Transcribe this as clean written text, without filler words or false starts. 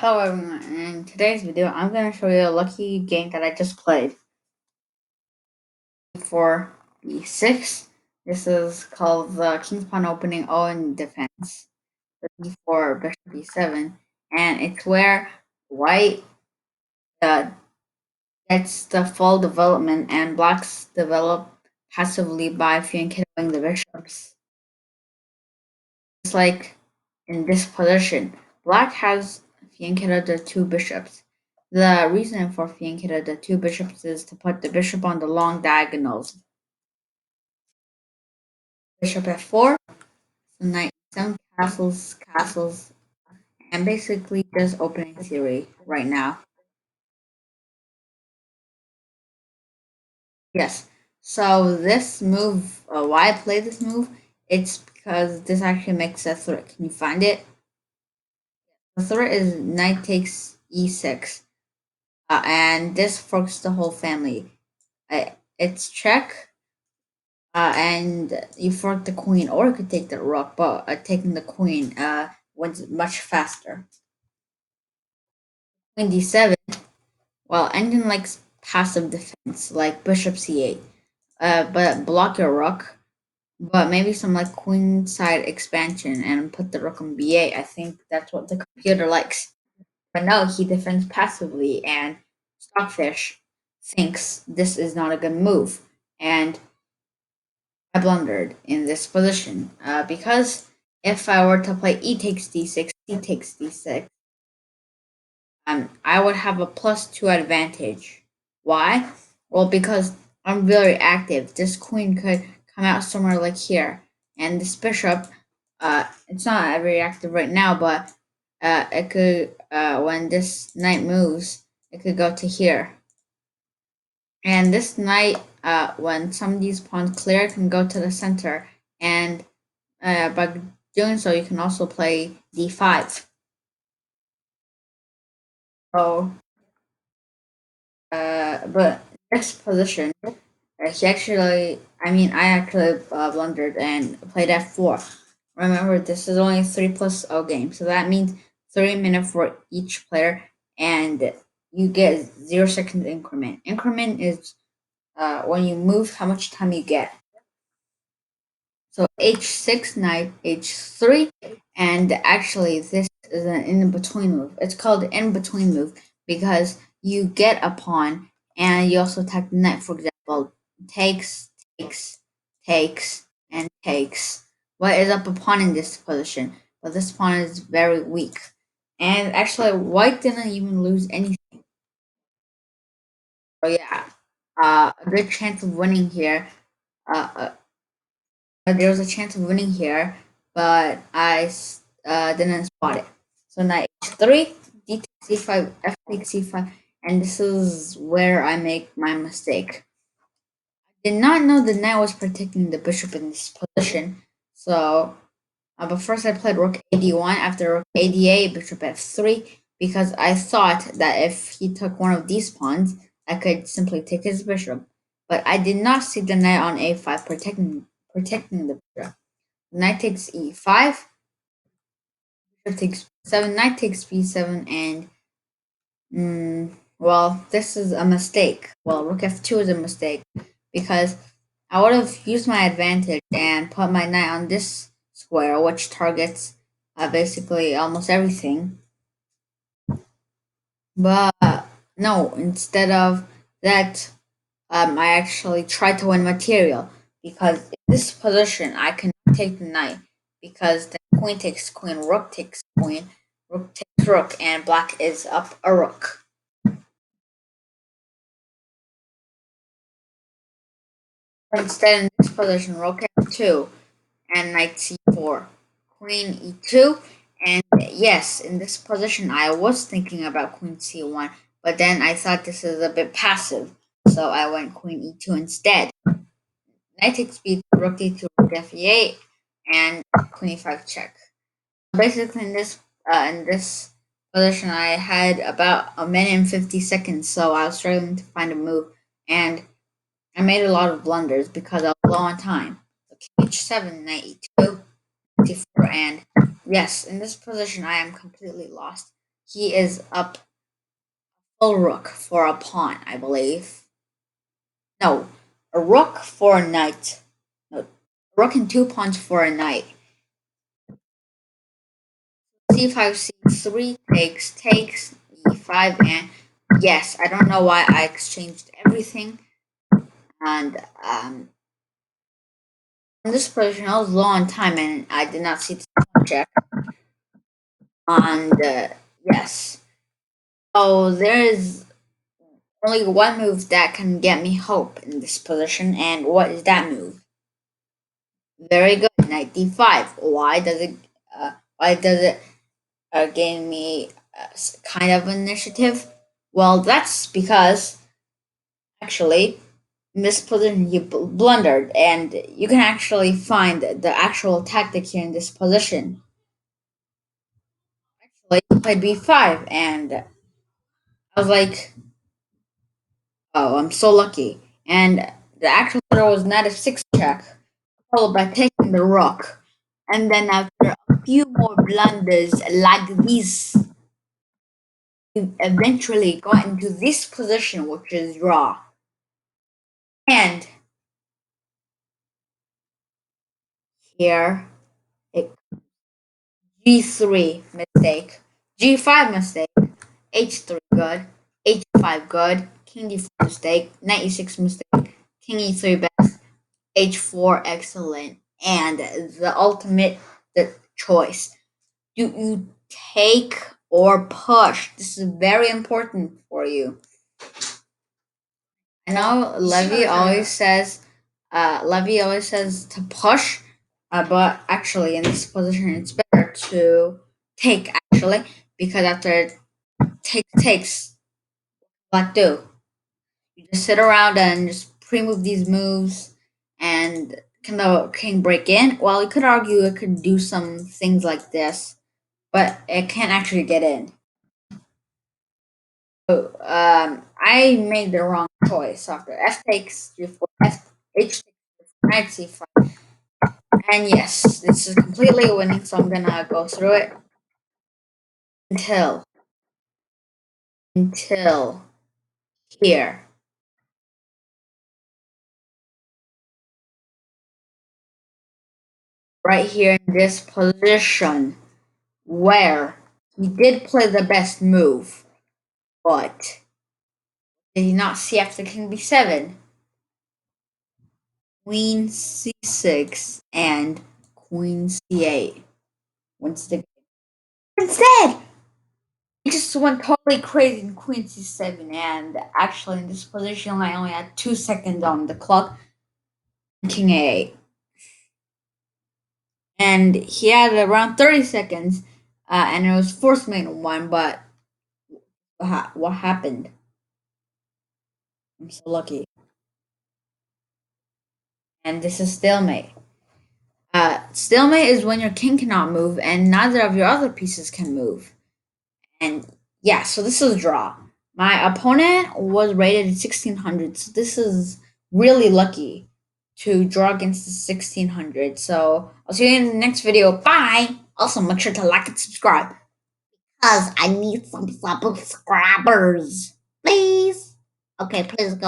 Hello everyone, in today's video I'm going to show you a lucky game that I just played for b6. This is called the King's Pawn Opening Owen Defense for b4 Bishop b7, and it's where white uh, gets the full development and blacks develop passively by fianchettoing the bishops. It's like in this position, black has fianchettoed the two bishops. The reason for fianchetto the two bishops is to put the bishop on the long diagonals. Bishop f4, so knight e7, castles, and basically just opening theory right now. Yes. So this move, why I play this move, it's because this actually makes a threat. Can you find it? The threat is knight takes e6, and this forks the whole family. It's check, and you fork the queen, or you could take the rook, but taking the queen wins much faster. Queen d7, well, engine likes passive defense, like bishop c8, but block your rook, but maybe some like queen side expansion and put the rook on b8. I think that's what the computer likes. But no, he defends passively, and Stockfish thinks this is not a good move. And I blundered in this position because if I were to play e takes d6, c takes d6, I would have a +2 advantage. Why? Well, because I'm very active. This queen could come out somewhere like here, and this bishop, it's not very active right now, but it could, when this knight moves, it could go to here. And this knight, when some of these pawns clear, can go to the center, and by doing so, you can also play d5. So, but this position, I actually blundered and played f4. Remember, this is only 3+0 game, so that means 3 minutes for each player, and you get 0 seconds increment. Increment is when you move, how much time you get. So h6, knight h3, and actually this is an in-between move. It's called the in-between move because you get a pawn and you also attack the knight. For example, takes, and takes. What is up a pawn in this position? But this pawn is very weak. And actually, white didn't even lose anything. So yeah, a good chance of winning here. Uh, there was a chance of winning here, but I didn't spot it. So knight h3, d takes c5, f takes c5, and this is where I make my mistake. I did not know the knight was protecting the bishop in this position, so but first I played rook ad1 after rook ada, bishop f3, because I thought that if he took one of these pawns, I could simply take his bishop. But I did not see the knight on a5 protecting the bishop. Knight takes e5, bishop takes b7, knight takes b7, and well, this is a mistake. Well, rook f2 is a mistake because I would have used my advantage and put my knight on this square, which targets basically almost everything. But no, instead of that, I actually tried to win material because in this position I cannot take the knight because the queen takes queen, rook takes queen, rook takes rook, and black is up a rook. Instead, in this position, rook f2 and knight c4, queen e2, and yes, in this position I was thinking about queen c1, but then I thought this is a bit passive, so I went queen e2 instead. Knight takes b2, rook d2, rook f8, and queen e5 check. Basically, in this position, I had about a minute and 50 seconds, so I was struggling to find a move, and I made a lot of blunders because I was low on time. So king h7, knight e2, d4, and yes, in this position, I am completely lost. he is up full rook for a pawn, I believe. No, a rook for a knight. No, rook and two pawns for a knight. C5, C3 takes E5, and yes, I don't know why I exchanged everything. And in this position, I was low on time and I did not see the check. And yes, so there is only one move that can get me hope in this position, and what is that move? Very good, knight d5. Uh, why does it gain me kind of initiative? Well, that's because actually in this position you blundered, and you can actually find the actual tactic here in this position. Actually, you played b5, and I was like, oh, I'm so lucky. And the actual order was knight f6 check, followed by taking the rook. And then after a few more blunders like this, we eventually got into this position, which is draw. And here, it, g3 mistake, g5 mistake, h3 good, h5 good, king d4 mistake, knight e6 mistake, king e3 best, h4 excellent, and the ultimate choice. Do you take or push? This is very important for you. I know Levy always says to push, but actually in this position it's better to take actually, because after takes black do. You just sit around and just pre-move these moves, and can the king break in? Well, you could argue it could do some things like this, but it can't actually get in. So I made the wrong choice after f takes g4, f h takes knight c5, and yes, this is completely winning. So I'm gonna go through it until until here. Right here in this position where he did play the best move, but did he not see after king b7, queen c6, and queen c8? What's the instead? He just went totally crazy in queen c7, and actually in this position I only had 2 seconds on the clock. King a8, and he had around 30 seconds, and it was forced mate one. But what happened? I'm so lucky, and this is stalemate. Stalemate is when your king cannot move and neither of your other pieces can move. And yeah, so this is a draw. My opponent was rated at 1600, so this is really lucky to draw against the 1600. So I'll see you in the next video. Bye! Also, make sure to like and subscribe, because I need some subscribers. Please? Okay, please go.